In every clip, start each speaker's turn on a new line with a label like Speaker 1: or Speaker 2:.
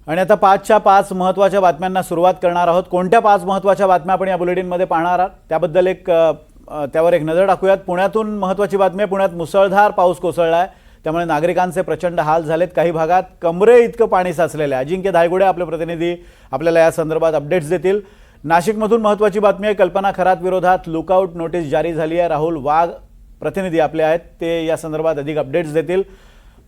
Speaker 1: आणि आता 5च्या 5 महत्त्वाच्या बातम्यांना सुरुवात करणार आहोत। कोणत्या 5 महत्त्वाच्या बातम्या आपण या बुलेटिनमध्ये पाहणार आहात त्याबद्दल त्यावर एक नजर टाकूयात। पुण्यातून महत्त्वाची बातमी आहे। पुण्यात मुसळधार पाऊस कोसळला आहे, त्यामुळे नागरिकांचे प्रचंड हाल झालेत। काही भागात कमरे इतकं पाणी साचलेलं आहे। अजिंक्य धायगुडे आपले प्रतिनिधी आपल्याला या संदर्भात अपडेट्स देतील। नाशिकमधून महत्त्वाची बातमी आहे, कल्पना खरात विरोधात लुकआउट नोटीस जारी झाली आहे। राहुल वाघ प्रतिनिधी आपले आहेत, ते या संदर्भात अधिक अपडेट्स देतील।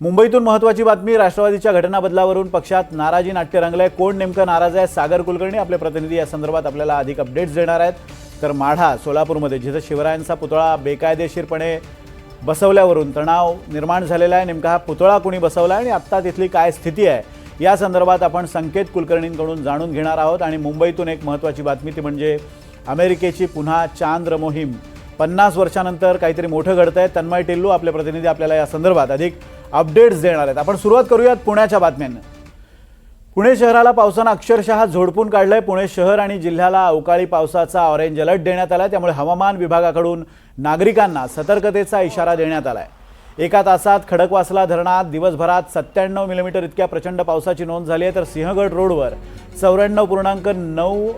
Speaker 1: मुंबईतून महत्त्वाची बातमी, राष्ट्रवादीच्या घटना बदलावरून पक्षात नाराजी नाट्य रंगलंय। कोण नेमकं नाराज आहे? सागर कुलकर्णी आपले प्रतिनिधी या संदर्भात आपल्याला अधिक अपडेट्स देणार आहेत। तर माढा सोलापूरमध्ये जिथे शिवरायांचा पुतळा बेकायदेशीरपणे बसवल्यावरून तणाव निर्माण झालेला आहे, नेमका हा पुतळा कोणी बसवला आणि आता तिथली काय स्थिती आहे या संदर्भात आपण संकेत कुलकर्णींकडून जाणून घेणार आहोत। आणि मुंबईतून एक महत्त्वाची बातमी ती म्हणजे अमेरिकेची पुन्हा चांद्र मोहीम। 50 वर्षांनंतर काहीतरी मोठं घडतंय। तन्मय टिल्लू आपले प्रतिनिधी आपल्याला या संदर्भात अधिक अपडेट्स देणार आहेत। आपण सुरुवात करूयात पुण्याच्या बातम्यांना। पुणे शहराला पावसानं अक्षरशः झोडपून काढलंय। पुणे शहर आणि जिल्ह्याला अवकाळी पावसाचा ऑरेंज अलर्ट देण्यात आलाय, त्यामुळे हवामान विभागाकडून नागरिकांना सतर्कतेचा इशारा देण्यात आलाय। एका तासात खडकवासला धरणात दिवसभरात 97 मिलीमीटर इतक्या प्रचंड पावसाची नोंद झाली आहे, तर सिंहगड रोडवर 94.9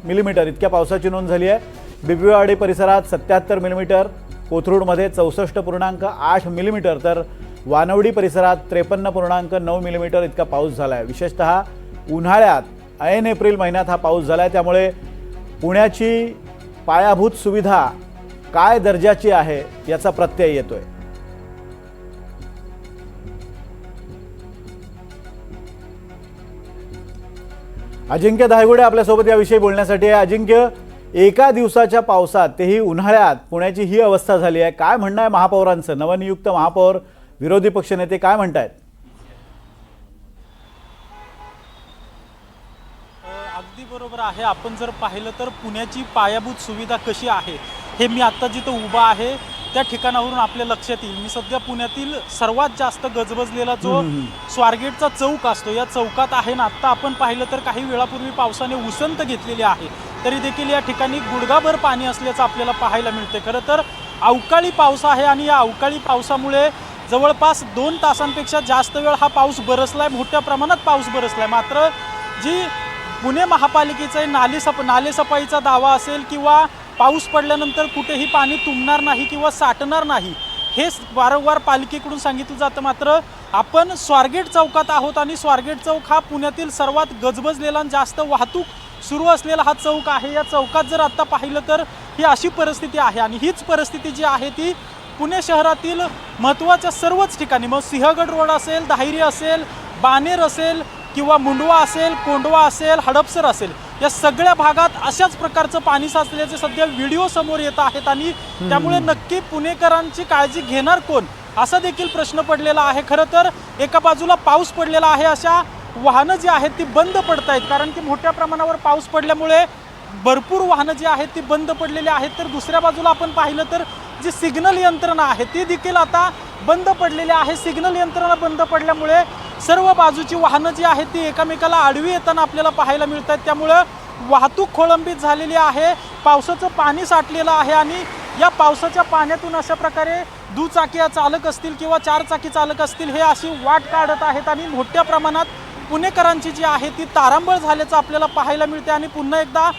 Speaker 1: मिलीमीटर इतक्या पावसाची नोंद झाली आहे। बिबवेवाडी परिसरात 77 मिलीमीटर, कोथरूडमध्ये 64.8 मिलीमीटर, तर वानवडी परिसरात 53.9 मिलीमीटर इतका पाऊस झाला आहे। विशेषतः उन्हाळ्यात ऐन एप्रिल महिन्यात हा पाऊस झाला आहे, त्यामुळे पुण्याची पायाभूत सुविधा काय दर्जाची आहे याचा प्रत्यय येतोय। अजिंक्य धायगुडे आपल्यासोबत याविषयी बोलण्यासाठी आहे। अजिंक्य, एका दिवसाच्या पावसात तेही उन्हाळ्यात पुण्याची ही अवस्था झाली आहे, काय म्हणणं आहे महापौरांचं? नवनियुक्त महापौर विरोधी पक्षनेते काय म्हणतायत?
Speaker 2: अगदी बरोबर आहे। आपण जर पाहिलं तर पुण्याची पायाभूत सुविधा कशी आहे हे मी आता जिथं उभा आहे त्या ठिकाणावरून आपल्या लक्षात येईल। मी सध्या पुण्यातील सर्वात जास्त गजबजलेला जो स्वारगेटचा चौक असतो या चौकात आहे ना। आता आपण पाहिलं तर काही वेळापूर्वी पावसाने उसंत घेतलेली आहे, तरी देखील या ठिकाणी गुडघाभर पाणी असल्याचं आपल्याला पाहायला मिळते। खरं तर अवकाळी पाऊस आहे आणि या अवकाळी पावसामुळे जवळपास 2 तासांपेक्षा जास्त वेळ हा पाऊस बरसलाय, मोठ्या प्रमाणात पाऊस बरसलाय। मात्र जी पुणे महापालिकेचा नालेसफाईचा दावा असेल किंवा पाऊस पडल्यानंतर कुठेही पाणी तुंबणार नाही किंवा साठणार नाही हे वारंवार पालिकेकडून सांगितलं जातं, मात्र आपण स्वारगेट चौकात आहोत आणि स्वारगेट चौक हा पुण्यातील सर्वात गजबजलेला आणि जास्त वाहतूक सुरू असलेला हा चौक आहे। या चौकात जर आता पाहिलं तर ही अशी परिस्थिती आहे आणि हीच परिस्थिती जी आहे ती पुणे शहरातील महत्त्वाच्या सर्वच ठिकाणी, मग सिंहगड रोड असेल, दाहिरी असेल, बानेर असेल किंवा मुंडवा असेल, कोंडवा असेल, हडपसर असेल, या सगळ्या भागात अशाच प्रकारचं पाणी साचल्याचे सध्या व्हिडिओ समोर येत आहेत। आणि त्यामुळे नक्की पुणेकरांची काळजी घेणार कोण असा देखील प्रश्न पडलेला आहे। खरं तर एका बाजूला पाऊस पडलेला आहे, अशा वाहनं जी आहेत ती बंद पडत आहेत, कारण की मोठ्या प्रमाणावर पाऊस पडल्यामुळे भरपूर वाहनं जी आहेत ती बंद पडलेली आहेत। तर दुसऱ्या बाजूला आपण पाहिलं तर जी सिग्नल यंत्रणा आहे ती देखील आता बंद पडलेली आहे। सिग्नल यंत्रणा बंद पडल्यामुळे सर्व बाजूची वाहनं जी आहेत ती एकमेकाला आडवी येताना आपल्याला पाहायला मिळत आहेत, त्यामुळं वाहतूक खोळंबीत झालेली आहे। पावसाचं पाणी साठलेलं आहे आणि या पावसाच्या पाण्यातून अशा प्रकारे दुचाकी चालक असतील किंवा 4 चाकी चालक असतील हे अशी वाट काढत आहेत आणि मोठ्या प्रमाणात पुणेकरांची जी आहे ती तारांबळ झाल्याचं आपल्याला पाहायला मिळते। आणि पुन्हा एकदा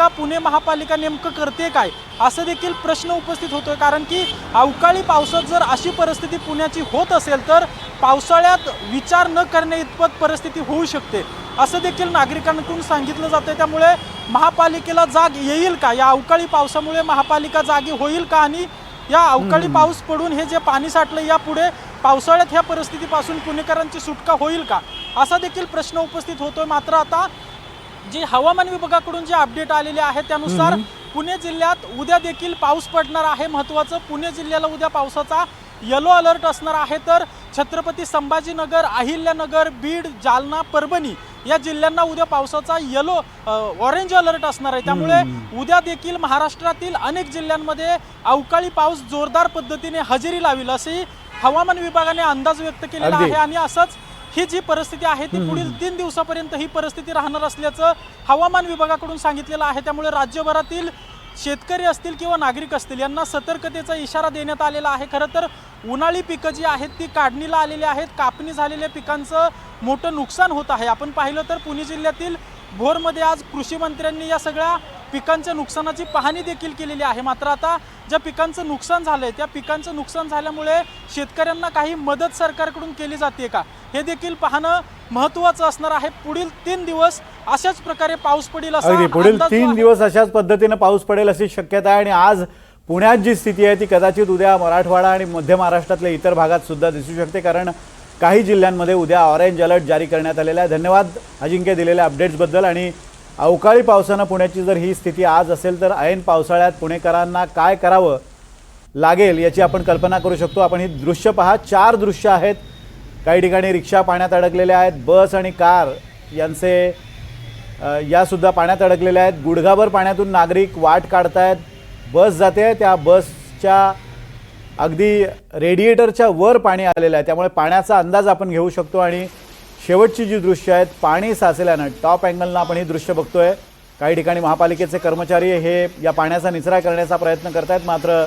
Speaker 2: पुणे महापालिका नेमकं करते काय असं देखील प्रश्न उपस्थित होतोय, कारण की अवकाळी पावसात जर अशी परिस्थिती पुण्याची होत असेल तर पावसाळ्यात विचार न करणे इतपत परिस्थिती होऊ शकते असं देखील नागरिकांकडून सांगितलं जातं। त्यामुळे महापालिकेला जाग येईल का? या अवकाळी पावसामुळे महापालिका जागी होईल का? आणि या अवकाळी पाऊस पडून हे जे पाणी साठलं यापुढे पावसाळ्यात ह्या परिस्थितीपासून पुणेकरांची सुटका होईल का असा देखील प्रश्न उपस्थित होतोय। मात्र आता जी हवामान विभागाकडून जे अपडेट आलेले आहे त्यानुसार पुणे जिल्ह्यात उद्या देखील पाऊस पडणार आहे। महत्त्वाचं, पुणे जिल्ह्याला उद्या पावसाचा येलो अलर्ट असणार आहे, तर छत्रपती संभाजीनगर, अहिल्यानगर, बीड, जालना, परभणी या जिल्ह्यांना उद्या पावसाचा ऑरेंज अलर्ट असणार आहे। त्यामुळे उद्या देखील महाराष्ट्रातील अनेक जिल्ह्यांमध्ये अवकाळी पाऊस जोरदार पद्धतीने हजेरी लावेल अशी हवामान विभागाने अंदाज व्यक्त केलेला आहे। आणि असंच ही जी परिस्थिती आहे ती पुढील 3 दिवसापर्यंत ही परिस्थिती राहणार असल्याचं हवामान विभागाकडून सांगितलेलं आहे। त्यामुळे राज्यभरातील शेतकरी असतील किंवा नागरिक असतील यांना सतर्कतेचा इशारा देण्यात आलेला आहे। खरं तर उन्हाळी पिकं जी आहेत ती काढणीला आलेली आहेत, कापणी झालेल्या पिकांचं मोठं नुकसान होत आहे। आपण पाहिलं तर पुणे जिल्ह्यातील भोरमध्ये आज कृषी मंत्र्यांनी या सगळ्या पिकांच्या नुकसानाची पाहणी देखील केलेली आहे। मात्र आता ज्या पिकांचं नुकसान झालंय त्या पिकांचं नुकसान झाल्यामुळे शेतकऱ्यांना काही मदत सरकारकडून केली जाते का हे देखील पाहणं महत्त्वाचं असणार आहे। पुढील 3 दिवस अशाच प्रकारे पाऊस पडेल असा
Speaker 1: पुढील
Speaker 2: अंदाज जो
Speaker 1: 3
Speaker 2: आहे।
Speaker 1: दिवस अशाच पद्धतीने पाऊस पडेल अशी शक्यता आहे आणि आज पुण्यात जी स्थिती आहे ती कदाचित उद्या मराठवाडा आणि मध्य महाराष्ट्रातल्या इतर भागात सुद्धा दिसू शकते, कारण काही जिल्ह्यांमध्ये उद्या ऑरेंज अलर्ट जारी करण्यात आलेला आहे। धन्यवाद अजिंक्य दिलेल्या अपडेट्सबद्दल। आणि अवकाळी पावसानं पुण्याची जर ही स्थिती आज असेल तर ऐन पावसाळ्यात पुणेकरांना काय करावं लागेल याची आपण कल्पना करू शकतो। आपण ही दृश्य पहा, 4 दृश्य आहेत। काही ठिकाणी रिक्षा पाण्यात अडकलेल्या आहेत, बस आणि कार यासुद्धा पाण्यात अडकलेल्या आहेत। गुडघाभर पाण्यातून नागरिक वाट काढतायत, बस जाते, त्या बसच्या अगदी रेडिएटरच्या वर पाणी आलेलं आहे, त्यामुळे पाण्याचा अंदाज आपण घेऊ शकतो। आणि शेवटची जी दृश्य आहेत पाणी साचल्यानं टॉप अँगलनं आपण ही दृश्य बघतोय। काही ठिकाणी महापालिकेचे कर्मचारी हे या पाण्याचा निचरा करण्याचा प्रयत्न करतायत, मात्र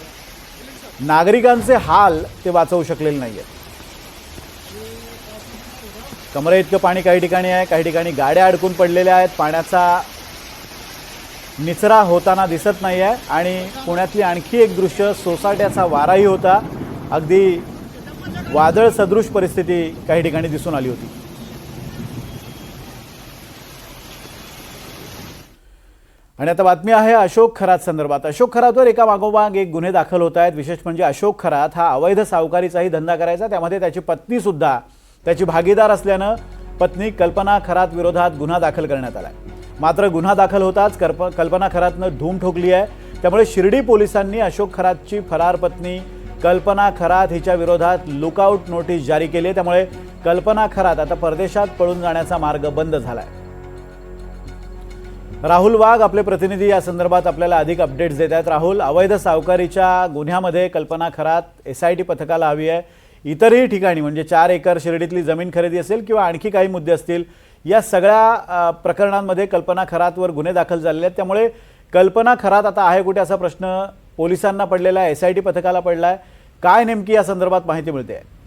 Speaker 1: नागरिकांचे हाल ते वाचवू शकलेले नाही आहेत। कमरे इतकं पाणी काही ठिकाणी आहे, काही ठिकाणी गाड्या अडकून पडलेल्या आहेत, पाण्याचा निचरा होताना दिसत नाही आहे। आणि पुण्यातली आणखी एक दृश्य, सोसाट्याचा वाराही होता, अगदी वादळ सदृश परिस्थिती काही ठिकाणी दिसून आली होती। आणि आता बातमी आहे अशोक खरात संदर्भात। अशोक खरातवर एका मागोमाग एक गुन्हे दाखल होत आहेत। विशेष म्हणजे अशोक खरात हा अवैध सावकारीचाही धंदा करायचा, त्यामध्ये त्याची पत्नी सुद्धा त्याची भागीदार असल्यानं पत्नी कल्पना खरात विरोधात गुन्हा दाखल करण्यात आलाय। मात्र गुन्हा दाखल होताच कल्पना खरातनं धूम ठोकली आहे, त्यामुळे शिर्डी पोलिसांनी अशोक खरातची फरार पत्नी कल्पना खरात हिच्या विरोधात लुकआउट नोटीस जारी केली आहे। त्यामुळे कल्पना खरात आता परदेशात पळून जाण्याचा मार्ग बंद झालाय। राहुल वाघ आपले प्रतिनिधी या संदर्भात आपल्याला अधिक अपडेट्स देत आहेत। राहुल, अवैध सावकारीच्या गुन्ह्यामध्ये कल्पना खरात SIT पथकाला हवी आहे। इतरही ठिकाणी म्हणजे 4 एकर शिर्डीतली जमीन खरेदी असेल किंवा आणखी काही मुद्दे असतील, या सगळ्या प्रकरणांमध्ये कल्पना खरातवर गुन्हे दाखल झालेले आहेत। त्यामुळे कल्पना खरात आता आहे कुठे असा प्रश्न पोलिसांना पडलेला आहे, SIT पथकाला पडला आहे। काय नेमकी या संदर्भात माहिती मिळते आहे?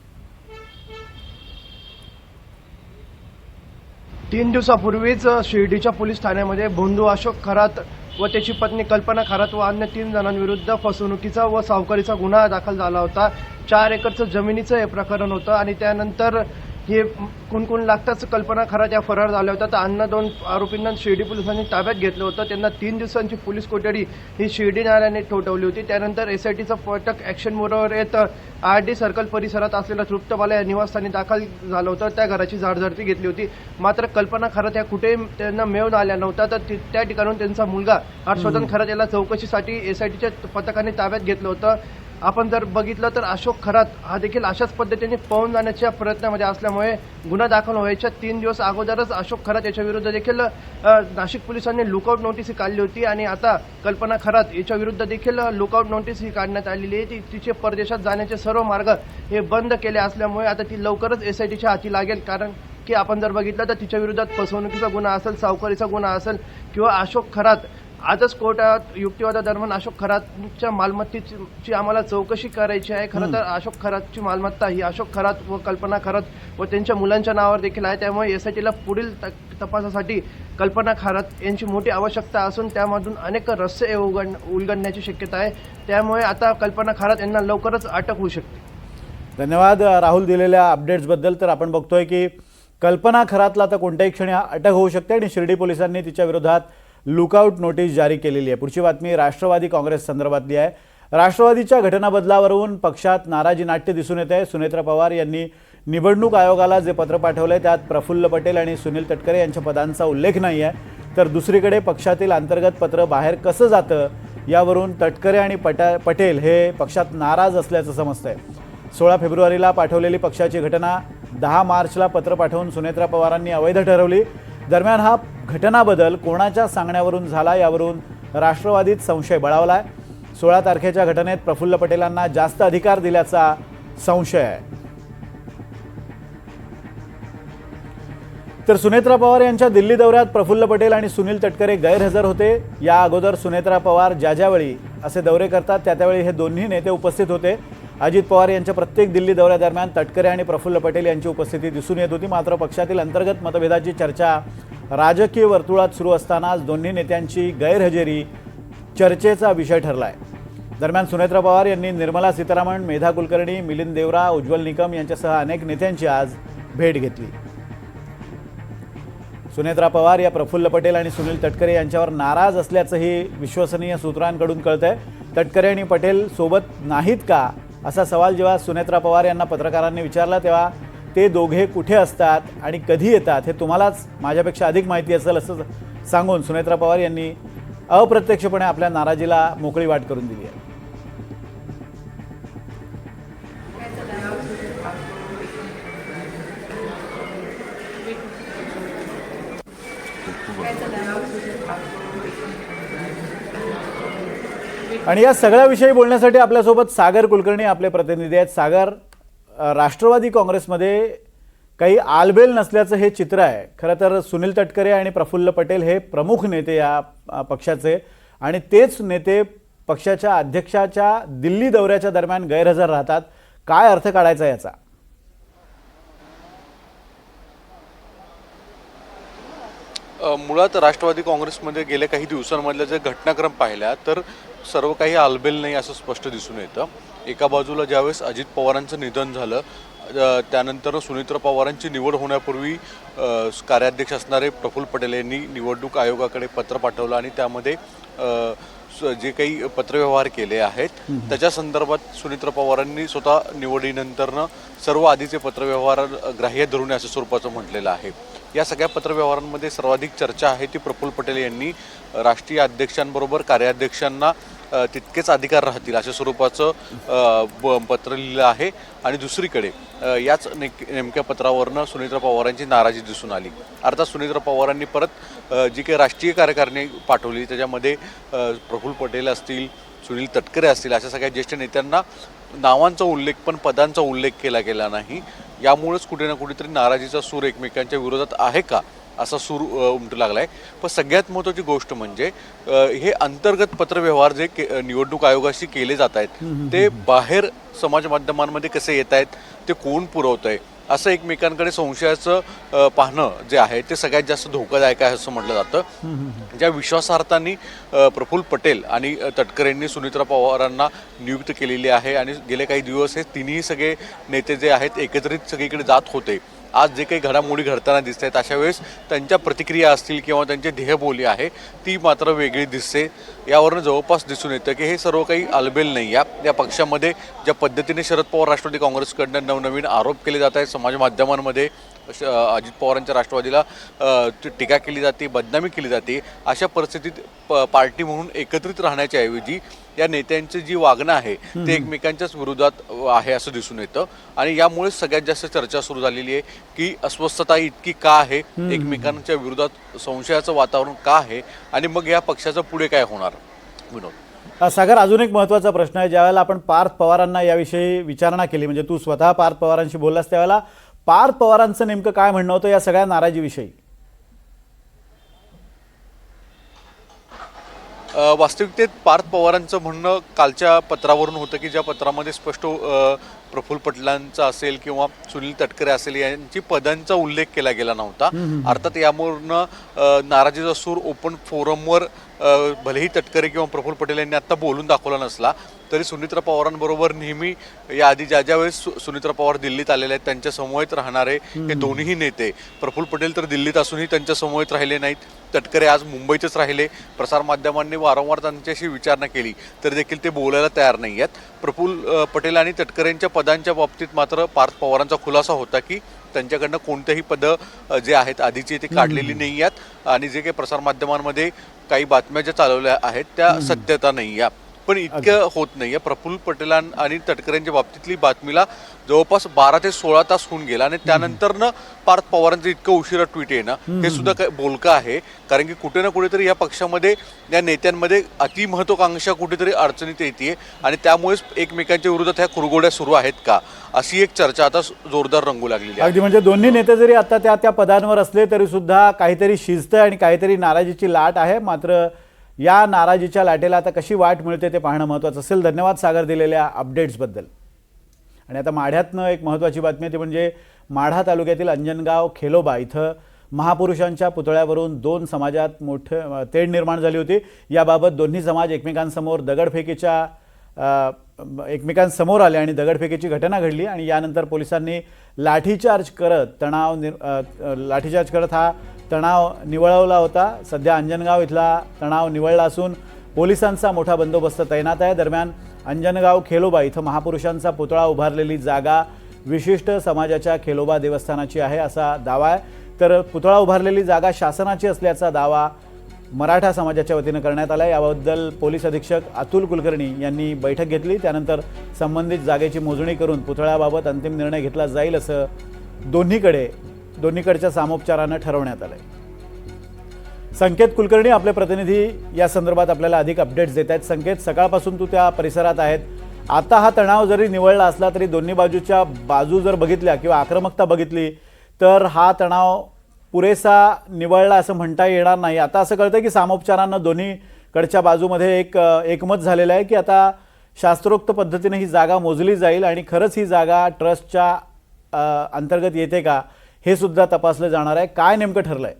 Speaker 3: 3 दिवसापूर्वीच शिर्डीच्या पोलीस ठाण्यामध्ये भोंदू अशोक खरात व त्याची पत्नी कल्पना खरात व अन्य 3 जणांविरुद्ध फसवणुकीचा व सावकारीचा गुन्हा दाखल झाला होता। 4 एकरचं जमिनीचं हे प्रकरण होतं आणि त्यानंतर हे कुणकुण लागताच कल्पना खरात या फरार झाल्या होत्या। तर अन्य 2 आरोपींना शिर्डी पोलिसांनी ताब्यात घेतलं होतं। त्यांना 3 दिवसांची पोलीस कोठडी ही शिर्डी न्यायालयाने ठोठावली होती। त्यानंतर SITचं पथक ॲक्शन मोडवर येत RD सर्कल परिसरात असलेल्या तृप्तबाला या निवासस्थानी दाखल झालं होतं। त्या घराची झाडझडती घेतली होती, मात्र कल्पना खरात या कुठेही त्यांना मिळून आल्या नव्हत्या। तर त्या ठिकाणून त्यांचा मुलगा हर्षवर्धन खरात याला चौकशीसाठी SITच्या पथकाने ताब्यात घेतलं होतं। आपण जर बघितलं तर अशोक खरात हा देखील अशाच पद्धतीने पळून जाण्याच्या प्रयत्नामध्ये असल्यामुळे गुन्हा दाखल व्हायच्या 3 दिवस अगोदरच अशोक खरात याच्या विरुद्ध देखील नाशिक पोलिसांनी लुकआउट नोटीस काढली होती आणि आता कल्पना खरात याच्या विरुद्ध देखील लुकआउट नोटीस ही काढण्यात आलेली आहे। तिचे परदेशात जाण्याचे सर्व मार्ग हे बंद केले असल्यामुळे आता ती लवकरच SITच्या हाती लागेल, कारण की आपण जर बघितलं तर तिच्या विरोधात फसवणुकीचा गुन्हा असेल, सावकारीचा गुन्हा असेल किंवा अशोक खरात आजच कोर्टात युक्तिवादादरम्यान अशोक खरातच्या मालमत्तेची आम्हाला चौकशी करायची आहे। खरं तर अशोक खरातची मालमत्ता ही अशोक खरात व कल्पना खरात व त्यांच्या मुलांच्या नावावर देखील आहे। त्यामुळे SITला पुढील तपासासाठी कल्पना खरात यांची मोठी आवश्यकता असून त्यामधून अनेक रहस्य उलगडण्याची शक्यता आहे। त्यामुळे आता कल्पना खरात यांना लवकरच अटक होऊ शकते।
Speaker 1: धन्यवाद राहुल दिलेल्या अपडेट्सबद्दल। तर आपण बघतोय की कल्पना खरातला आता कोणत्याही क्षणी अटक होऊ शकते आणि शिर्डी पोलिसांनी तिच्या विरोधात लुकआउट नोटीस जारी केलेली आहे। पुढची बातमी राष्ट्रवादी काँग्रेस संदर्भातली आहे। राष्ट्रवादीच्या घटना बदलावरून पक्षात नाराजी नाट्य दिसून येत आहे। सुनेत्रा पवार यांनी निवडणूक आयोगाला जे पत्र पाठवलंय त्यात प्रफुल्ल पटेल आणि सुनील तटकरे यांच्या पदांचा उल्लेख नाही आहे, तर दुसरीकडे पक्षातील अंतर्गत पत्र बाहेर कसं जातं यावरून तटकरे आणि पटेल हे पक्षात नाराज असल्याचं समजतंय। 16 फेब्रुवारीला पाठवलेली पक्षाची घटना 10 मार्चला पत्र पाठवून सुनेत्रा पवारांनी अवैध ठरवली। दरम्यान हा घटना बदल कोणाच्या सांगण्यावरून झाला यावरून राष्ट्रवादीत संशय बळावलाय। 16 तारखेच्या घटनेत प्रफुल्ल पटेलांना जास्त अधिकार दिल्याचा संशय आहे। तर सुनेत्रा पवार यांच्या दिल्ली दौऱ्यात प्रफुल्ल पटेल आणि सुनील तटकरे गैरहजर होते। या अगोदर सुनेत्रा पवार ज्यावेळी असे दौरे करतात त्यावेळी हे दोन्ही नेते उपस्थित होते। अजित पवार यांच्या प्रत्येक दिल्ली दौऱ्यादरम्यान तटकरे आणि प्रफुल्ल पटेल यांची उपस्थिती दिसून येत होती। मात्र पक्षातील अंतर्गत मतभेदाची चर्चा राजकीय वर्तुळात सुरू असतानाच दोन्ही नेत्यांची गैरहजेरी चर्चेचा विषय ठरला आहे। दरम्यान सुनेत्रा पवार यांनी निर्मला सीतारामन, मेधा कुलकर्णी, मिलिंद देवरा, उज्ज्वल निकम यांच्यासह अनेक नेत्यांची आज भेट घेतली। सुनेत्रा पवार या प्रफुल्ल पटेल आणि सुनील तटकरे यांच्यावर नाराज असल्याचंही विश्वसनीय सूत्रांकडून कळतंय। तटकरे आणि पटेल सोबत नाहीत का असा सवाल जेव्हा सुनेत्रा पवार यांना पत्रकारांनी विचारला तेव्हा ते दोघे कुठे असतात आणि कधी येतात हे तुम्हालाच माझ्यापेक्षा अधिक माहिती असेल असं सांगून सुनेत्रा पवार यांनी अप्रत्यक्षपणे आपल्या नाराजीला मोकळी वाट करून दिली आहे। आणि या सगळ्याविषयी बोलण्यासाठी आपल्यासोबत सागर कुलकर्णी आपले प्रतिनिधी आहेत। सागर, राष्ट्रवादी काँग्रेसमध्ये काही आलबेल नसल्याचं हे चित्र आहे। खरं तर सुनील तटकरे आणि प्रफुल्ल पटेल हे प्रमुख नेते या पक्षाचे आणि तेच नेते पक्षाच्या अध्यक्षाच्या दिल्ली दौऱ्याच्या दरम्यान गैरहजर राहतात। काय अर्थ काढायचा याचा?
Speaker 4: मुळात राष्ट्रवादी काँग्रेसमध्ये गेल्या काही दिवसांमधल्या जर घटनाक्रम पाहिल्या तर सर्व काही आलबेल नाही असं स्पष्ट दिसून येतं। एका बाजूला ज्यावेळेस अजित पवारांचं निधन झालं त्यानंतर सुनेत्रा पवारांची निवड होण्यापूर्वी कार्याध्यक्ष असणारे प्रफुल्ल पटेल यांनी निवडणूक आयोगाकडे पत्र पाठवलं आणि त्यामध्ये जे काही पत्रव्यवहार केले आहेत त्याच्या संदर्भात सुनेत्रा पवारांनी स्वतः निवडीनंतरनं सर्व आधीचे पत्रव्यवहार ग्राह्य धरून अशा स्वरूपाचं म्हटलेलं आहे। या सगळ्या पत्रव्यवहारांमध्ये सर्वाधिक चर्चा आहे ती प्रफुल्ल पटेल यांनी राष्ट्रीय अध्यक्षांबरोबर कार्याध्यक्षांना तितकेच अधिकार राहतील अशा स्वरूपाचं पत्र लिहिलं आहे। आणि दुसरीकडे याच नेमक्या पत्रावरनं सुनेत्रा पवारांची नाराजी दिसून आली। अर्थात सुनेत्रा पवारांनी परत जी काही राष्ट्रीय कार्यकारिणी पाठवली त्याच्यामध्ये प्रफुल्ल पटेल असतील, सुनील तटकरे असतील अशा सगळ्या ज्येष्ठ नेत्यांना नावांचा उल्लेख पण पदांचा उल्लेख केला गेला नाही। यामुळेच कुठे ना कुठेतरी नाराजीचा सूर एकमेकांच्या विरोधात आहे का असा सूर उमटू लागलाय। पण सगळ्यात महत्त्वाची गोष्ट म्हणजे हे अंतर्गत पत्रव्यवहार जे निवडणूक आयोगाशी केले जात आहेत ते बाहेर समाज माध्यमांमध्ये कसे येत आहेत, ते कोण पुरवत आहे असं एकमेकांकडे संशयाचं पाहणं जे आहे ते सगळ्यात जास्त धोकादायक आहे असं म्हटलं जातं। ज्या विश्वासार्थांनी प्रफुल्ल पटेल आणि तटकरेंनी सुनेत्रा पवारांना नियुक्त केलेली आहे आणि गेले काही दिवस हे तिन्ही सगळे नेते जे आहेत एकत्रित सगळीकडे जात होते, आज जे काही घडामोडी घडताना दिसत आहेत अशा वेळेस त्यांच्या प्रतिक्रिया असतील किंवा त्यांची ध्येयबोली आहे ती मात्र वेगळी दिसते। यावरून जवळपास दिसून येतं की हे सर्व काही आलबेल नाही। या पक्षामध्ये ज्या पद्धतीने शरद पवार राष्ट्रवादी काँग्रेसकडनं नवनवीन आरोप केले जात आहेत, समाज माध्यमांमध्ये अजित पवारांच्या राष्ट्रवादीला टीका केली जाते, बदनामी केली जाते, अशा परिस्थितीत पार्टी म्हणून एकत्रित राहण्याच्या ऐवजी या नेत्यांची जी वागणं आहे ते एकमेकांच्याच विरोधात आहे असं दिसून येतं। आणि यामुळे सगळ्यात जास्त चर्चा सुरू झालेली आहे की अस्वस्थता इतकी का आहे, एकमेकांच्या विरोधात संशयाचं वातावरण का आहे आणि मग या पक्षाचं पुढे काय होणार। विनोद
Speaker 1: सागर, अजून एक महत्त्वाचा प्रश्न आहे। ज्यावेळेला आपण पार्थ पवारांना याविषयी विचारणा केली, म्हणजे तू स्वतः पार्थ पवारांशी बोललास, त्यावेळेला पार्थ पवारांचं नेमकं काय म्हणणं होतं या सगळ्या नाराजीविषयी?
Speaker 4: वास्तविकतेत पार्थ पवारांचं म्हणणं कालच्या पत्रावरून होतं की ज्या पत्रामध्ये स्पष्ट प्रफुल्ल पटेलांचा असेल किंवा सुनील तटकरे असेल यांची पदांचा उल्लेख केला गेला नव्हता। अर्थात यावरून नाराजीचा सूर ओपन फोरमवर भलेही तटकरे किंवा प्रफुल्ल पटेल यांनी आता बोलून दाखवला नसला तरी सुनेत्रा पवारांबरोबर नेहमी याआधी ज्या वेळेस सुनेत्रा पवार दिल्लीत आलेले आहेत त्यांच्या समवेत राहणारे हे दोन्ही नेते, प्रफुल्ल पटेल तर दिल्लीत असूनही त्यांच्या समवेत राहिले नाहीत, तटकरे आज मुंबईतच राहिले। प्रसारमाध्यमांनी वारंवार त्यांच्याशी विचारणा केली तरी देखील ते बोलायला तयार नाही आहेत। प्रफुल्ल पटेल आणि तटकरेंच्या पदांच्या बाबतीत मात्र पार्थ पवारांचा खुलासा होता की त्यांच्याकडनं कोणतेही पदं जे आहेत आधीची ते काढलेली नाही आहेत आणि जे काही प्रसारमाध्यमांमध्ये काही बातम्या ज्या चालवल्या आहेत त्या सत्यता नाही आहे। पण इतकं होत नाहीये. प्रफुल्ल पटेल आणि तटकरेंच्या बाबतीतली बातमीला जवळपास 12 ते 16 तास होऊन गेला आणि त्यानंतरनं पार्थ पवारांचं इतकं उशिरा ट्विट येणं हे सुद्धा बोलकं आहे. कारण की कुठे ना कुठेतरी या पक्षामध्ये या नेत्यांमध्ये अतिमहत्वाकांक्षा कुठेतरी अडचणीत येते आणि त्यामुळेच एकमेकांच्या विरोधात ह्या कुरघोड्या सुरू आहेत का, अशी एक चर्चा आता जोरदार रंगू लागलेली आहे.
Speaker 1: अगदी म्हणजे दोन्ही नेते जरी आता त्या पदांवर असले तरी सुद्धा काहीतरी शिस्त आणि काहीतरी नाराजीची लाट आहे. मात्र या नाराजीच्या लाटेला आता कशी वाट मिळते ते पाहणं महत्त्वाचं असेल. धन्यवाद सागर दिलेल्या अपडेट्सबद्दल. आणि आता माढ्यातनं एक महत्त्वाची बातमी आहे, ती म्हणजे माढा तालुक्यातील अंजनगाव खेलोबा इथं महापुरुषांच्या पुतळ्यावरून 2 समाजात मोठं तेढ निर्माण झाली होती. याबाबत दोन्ही समाज एकमेकांसमोर एकमेकांसमोर आले आणि दगडफेकीची घटना घडली आणि यानंतर पोलिसांनी लाठीचार्ज करत हा तणाव निवळवला होता. सध्या अंजनगाव इथला तणाव निवळला असून पोलिसांचा मोठा बंदोबस्त तैनात आहे. दरम्यान अंजनगाव खेलोबा इथं महापुरुषांचा पुतळा उभारलेली जागा विशिष्ट समाजाच्या खेलोबा देवस्थानाची आहे असा दावा आहे. तर पुतळा उभारलेली जागा शासनाची असल्याचा दावा मराठा समाजाच्या वतीनं करण्यात आला. याबद्दल पोलीस अधीक्षक अतुल कुलकर्णी यांनी बैठक घेतली. त्यानंतर संबंधित जागेची मोजणी करून पुतळ्याबाबत अंतिम निर्णय घेतला जाईल असं दोन्हीकडच्या सामोपचारानं ठरवण्यात आलंय. संकेत कुलकर्णी आपले प्रतिनिधी या संदर्भात आपल्याला अधिक अपडेट्स देत आहेत. संकेत, सकाळपासून तू त्या परिसरात आहेत. आता हा तणाव जरी निवळला असला तरी दोन्ही बाजूच्या बाजू जर बघितल्या किंवा आक्रमकता बघितली तर हा तणाव पुरेसा निवळला असं म्हणता येणार नाही. आता असं कळतं की सामोपचारानं दोन्हीकडच्या बाजूमध्ये एकमत झालेलं आहे की आता शास्त्रोक्त पद्धतीने ही जागा मोजली जाईल आणि खरंच ही जागा ट्रस्टच्या अंतर्गत येते का हे सुद्धा तपासलं जाणार आहे. काय नेमकं ठरलंय?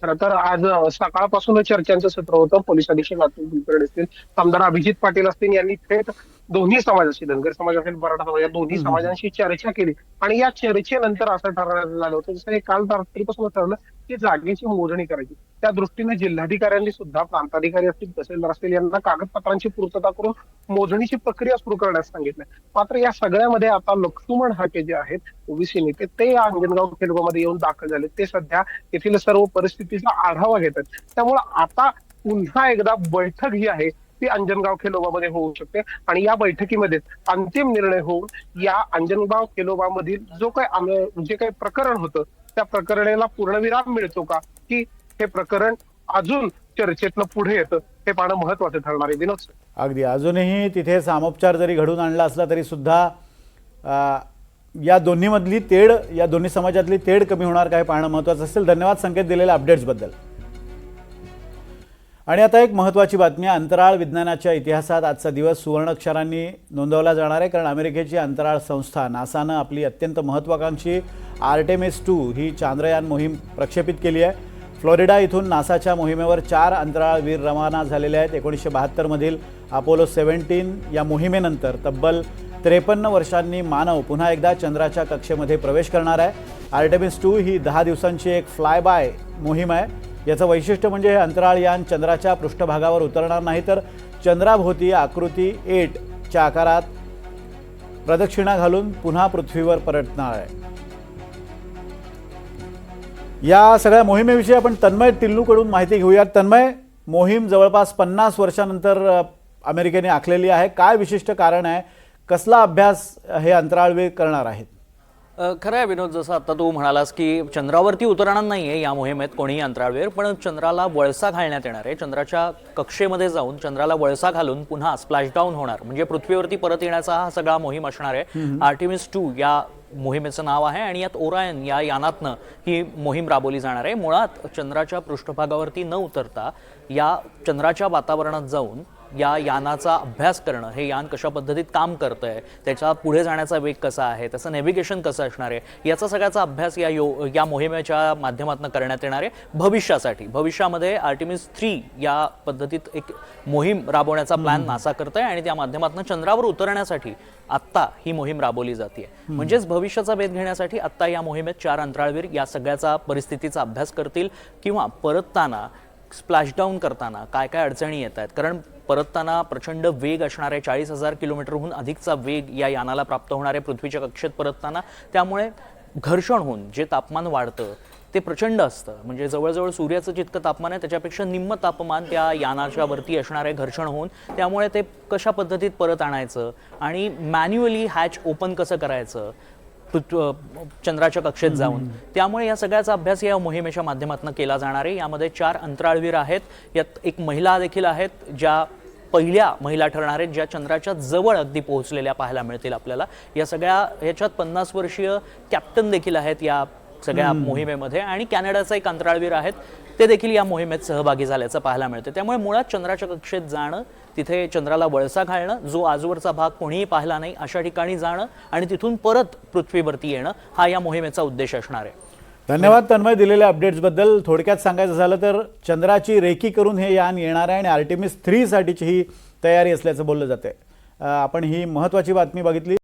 Speaker 5: खरं तर आज सकाळपासून चर्चांचं सत्र होतं. पोलीस अधीक्षक अतुल कुलकर्णी असतील, आमदार अभिजित पाटील असतील यांनी थेट दोन्ही समाजाशी, धनगर समाज असेल, मराठा समाज, या दोन्ही समाजांशी चर्चा केली आणि या चर्चेनंतर असं ठरवण्यात आलं होतं, जसं हे काल रात्रीपासून ठरलं की जागेची मोजणी करायची. त्या दृष्टीने जिल्हाधिकाऱ्यांनी सुद्धा, प्रांताधिकारी असतील, तहसीलदार असतील यांना कागदपत्रांची पूर्तता करून मोजणीची प्रक्रिया सुरू करण्यास सांगितलं. मात्र या सगळ्यामध्ये आता लक्ष्मण हाके जे आहेत ओबीसी नेते, ते या अंजनगाव खेलोबामध्ये येऊन दाखल झाले. ते सध्या येथील सर्व परिस्थितीचा आढावा घेतात. त्यामुळे आता पुन्हा एकदा बैठक ही आहे ती अंजनगाव खेलोबामध्ये होऊ शकते आणि या बैठकीमध्ये अंतिम निर्णय होऊन या अंजनगाव खेलोबामधील जे काही प्रकरण होतं त्या प्रकरणाला पूर्णविराम मिळतो का, की हे प्रकरण अजून चर्चेतनं पुढे येतं, हे पाहणं महत्वाचं ठरणार आहे. विनोद सर,
Speaker 1: अगदी अजूनही तिथे सामोपचार जरी घडून आणला असला तरी सुद्धा या दोन्हीमधली तेढ, या दोन्ही समाजातली तेढ कमी होणार काय पाहणं महत्त्वाचं असेल. धन्यवाद संकेत दिलेल्या अपडेट्सबद्दल. आणि आता एक महत्त्वाची बातमी, अंतराळ विज्ञानाच्या इतिहासात आजचा दिवस सुवर्णाक्षरांनी नोंदवला जाणार आहे. कारण अमेरिकेची अंतराळ संस्था नासानं आपली अत्यंत महत्त्वाकांक्षी आर्टेमिस 2 ही चांद्रयान मोहीम प्रक्षेपित केली आहे. फ्लोरिडा इथून नासाच्या मोहिमेवर 4 अंतराळवीर रवाना झालेले आहेत. 1972 मधील अपोलो 17 या मोहिमेनंतर तब्बल 53 वर्षांनी मानव पुन्हा एकदा चंद्राच्या कक्षेमध्ये प्रवेश करणार आहे. आर्टेमिस 2 ही 10 दिवसांची एक फ्लाय बाय मोहीम आहे. याचं वैशिष्ट्य म्हणजे हे अंतराळयान चंद्राच्या पृष्ठभागावर उतरणार नाही, तर चंद्राभोवती आकृती 8 च्या आकारात प्रदक्षिणा घालून पुन्हा पृथ्वीवर परतणार आहे. या सगळ्या मोहिमेविषयी आपण तन्मय टिल्लूकडून माहिती घेऊयात. तन्मय, मोहीम जवळपास 50 वर्षांनंतर अमेरिकेने आखलेली आहे. काय विशिष्ट कारण आहे? कसला अभ्यास हे अंतराळवीर करणार आहेत?
Speaker 6: खरं आहे विनोद, जसं आता तू म्हणालास की चंद्रावरती उतरणार नाही आहे या मोहिमेत कोणीही अंतराळवीर, पण चंद्राला वळसा घालण्यात येणार आहे. चंद्राच्या कक्षेमध्ये जाऊन चंद्राला वळसा घालून पुन्हा स्प्लॅशडाऊन होणार, म्हणजे पृथ्वीवरती परत येण्याचा हा सगळा मोहीम असणार आहे. आर्टेमिस 2 या मोहिमेचं नाव आहे आणि यात ओरायन या यानातनं ही मोहीम राबवली जाणार आहे. मुळात चंद्राच्या पृष्ठभागावरती न उतरता या चंद्राच्या वातावरणात जाऊन या यानाचा अभ्यास करणं, हे यान कशा पद्धतीत काम करतंय, त्याचा पुढे जाण्याचा वेग कसा आहे, त्याचं नेव्हिगेशन कसं असणार आहे, याचा सगळ्याचा अभ्यास या मोहिमेच्या माध्यमातून करण्यात येणार आहे. भविष्यामध्ये आर्टेमिस 3 या पद्धतीत एक मोहीम राबवण्याचा प्लॅन नासा करतोय आणि त्या माध्यमातून चंद्रावर उतरण्यासाठी आत्ता ही मोहीम राबवली जाते. म्हणजेच भविष्याचा वेध घेण्यासाठी आत्ता या मोहिमेत 4 अंतराळवीर या सगळ्याचा परिस्थितीचा अभ्यास करतील किंवा परतताना स्प्लॅशडाऊन करताना काय काय अडचणी येत आहेत. कारण परतताना प्रचंड वेग असणार आहे, 40,000 किलोमीटरहून अधिकचा वेग या यानाला प्राप्त होणार आहे पृथ्वीच्या कक्षेत परतताना. त्यामुळे घर्षण होऊन जे तापमान वाढतं ते प्रचंड असतं. म्हणजे जवळजवळ सूर्याचं जितकं तापमान आहे त्याच्यापेक्षा निम्म तापमान त्या यानाच्या वरती असणार आहे घर्षण होऊन. त्यामुळे ते कशा पद्धतीत परत आणायचं आणि मॅन्युअली हॅच ओपन कसं करायचं चंद्राच्या कक्षेत जाऊन, त्यामुळे या सगळ्याचा अभ्यास या मोहिमेच्या माध्यमातून केला जाणार आहे. यामध्ये 4 अंतराळवीर आहेत, यात एक महिला देखील आहेत, ज्या पहिल्या महिला ठरणार आहेत ज्या चंद्राच्या जवळ अगदी पोहोचलेल्या पाहायला मिळतील आपल्याला. या सगळ्या ह्याच्यात 50 वर्षीय कॅप्टन देखील आहेत या सगळ्या मोहिमेमध्ये, आणि कॅनडाचा एक अंतराळवीर आहेत, ते देखील या मोहिमेत सहभागी झाल्याचं पाहायला मिळतं. त्यामुळे मुळात चंद्राच्या कक्षेत जाणं, तिथे चंद्राला वळसा घालणं, जो आजवरचा भाग कोणीही पाहिला नाही अशा ठिकाणी जाणं आणि तिथून परत पृथ्वीवरती येणं, हा या मोहिमेचा उद्देश असणार आहे.
Speaker 1: धन्यवाद तन्मय दिलेल्या अपडेट्सबद्दल. थोडक्यात सांगायचं झालं तर चंद्राची रेकी करून हे यान येणार आहे आणि आर्टेमिस 3 साठीची ही तयारी असल्याचं बोललं जाते. आपण ही महत्त्वाची बातमी बघितली.